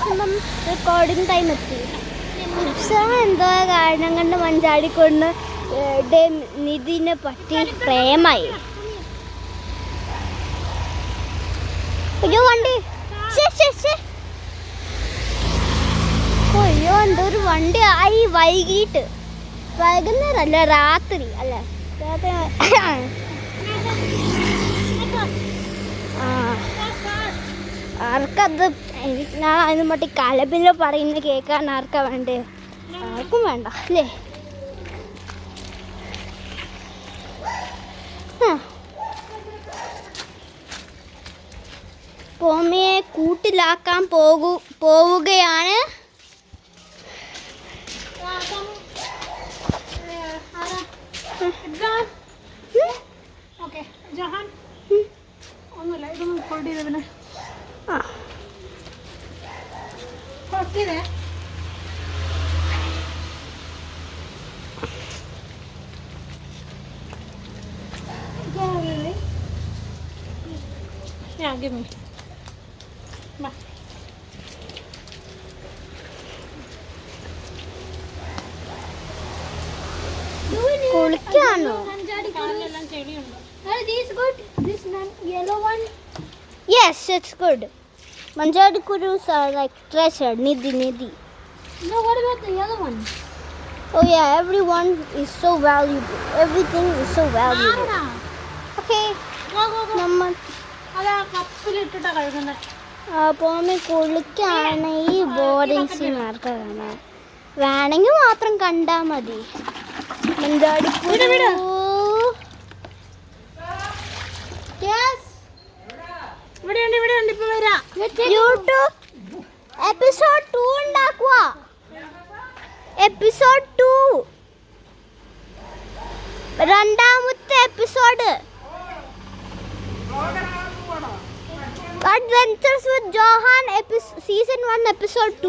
Maximum recording time എത്തി. എന്തോ കാരണം കൊണ്ട് മഞ്ചാടിക്കൊണ്ട് നിധിനെ പറ്റി പ്രേമായി. അയ്യോ വണ്ടി, അയ്യോ എന്തോ ഒരു വണ്ടി ആയി. വൈകുന്നേരമല്ല, രാത്രി അല്ലേ? ആർക്കത് ഞാൻ അതിന് മറ്റേ കലപില പറയുന്ന കേൾക്കാൻ ആർക്കാ വേണ്ടേ? ആർക്കും വേണ്ട അല്ലേ? പോമയെ കൂട്ടിലാക്കാൻ പോവുകയാണ്. Yeah, give me. Ma. കുളിക്കാണോ? Yes, it's good. Manjari kurus are like treasure. Nidhi. No, what about the other one? Oh yeah, everyone is so valuable. Everything is so valuable. Okay. നമ്മൾ പോമ കുളിക്കാണ്. ഈ ബോർഡിംഗ് സീൻ ആർക്കാ കാണാൻ? വേണമെങ്കിൽ മാത്രം കണ്ടാൽ മതി. മഞ്ചാടി YouTube episode 2 ഉണ്ടാക്കുക. Episode 2 രണ്ടാമത്തെ episode Adventures with Johan, season 1 episode 2.